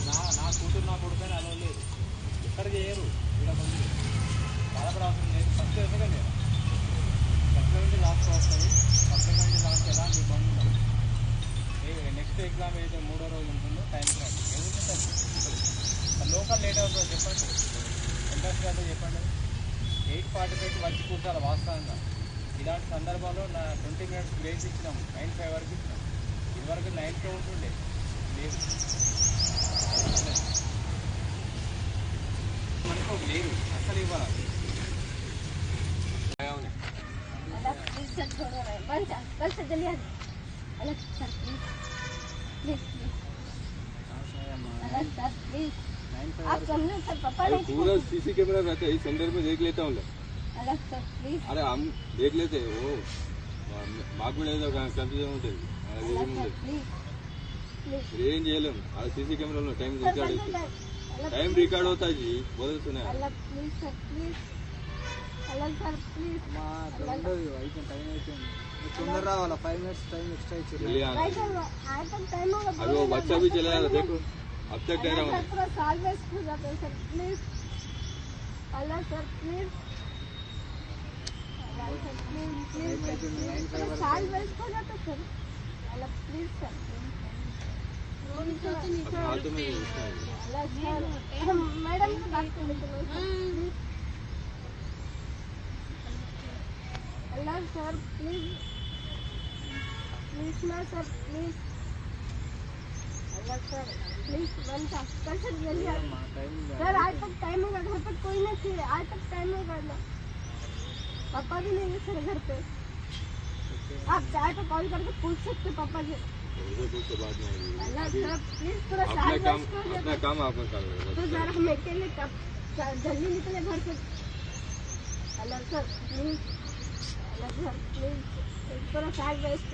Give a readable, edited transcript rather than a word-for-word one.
నా కూతురు నా కొడుకని అలా లేదు, ఎక్కడ చేయరు. ఇక్కడ కొంచెం బాధపడాల్సిన లేదు. ఫస్ట్ ఎందుకండి ఫస్ట్ నుంచి లాస్ట్ వస్తుంది. ఫస్ట్ నుంచి లాస్ట్ ఎలాంటి ఇబ్బంది ఉండదు. నెక్స్ట్ ఎగ్జామ్ ఏదైతే 3వ రోజు ఉంటుందో టైంకి రండి. ఏముంటుంది లోకల్ లేట్ అవుతుందో చెప్పండి, ఇంట్రెస్ట్ అయితే చెప్పండి. 8:45కి వచ్చి కూర్చోాలి వాస్తవంగా. ఇలాంటి సందర్భాల్లో 20 మినిట్స్ బ్రేక్ ఇచ్చినాము, 9:05 వరకు ఇచ్చినాం. ఇదివరకు 9కే ఉంటుండే, లేదు మనకు లేదు అసలు ఇవ్వాలి. पूरा सीसी कैमरा रहता है, इस सेंटर में देख लेता हूँ. अरे हम देख लेते वो మాకు కూడా ఏదో కన్ఫ్యూజన్ ఉంటుంది. ఏం చేయలేము. అది సీసీ కెమెరాలో టైం రికార్డ్ అవుతుంది, టైం రికార్డ్ అవుతాయి. బోధుతున్నాయి तंदर रावाला 5 मिनट्स टाइम एक्स्ट्रा इच्छा अभी वो बच्चा भी चला जाता. देखो अब तक कह रहा हूँ पूरा साल वेस्ट हो जाता है sir, please Allah sir please साल वेस्ट हो जाता sir, Allah please sir madam से बात कर लेते अल्लाह सर प्लीज प्लीज ना sir please Allah sir please बनता कल से जल्दी सर. आज तक टाइम होगा, घर पर कोई नहीं है, आज तक टाइम होगा ना. पापा भी नहीं है सर घर पे. आप चाहे तो कॉल करके पूछ सकते पापा जी. अल्लाह सर प्लीज पूरा साल अपना काम आप कर रहे हो तो सर हम अकेले कब जल्दी निकले घर से. Allah sir please, Allah sir please पूरा साल वेस्ट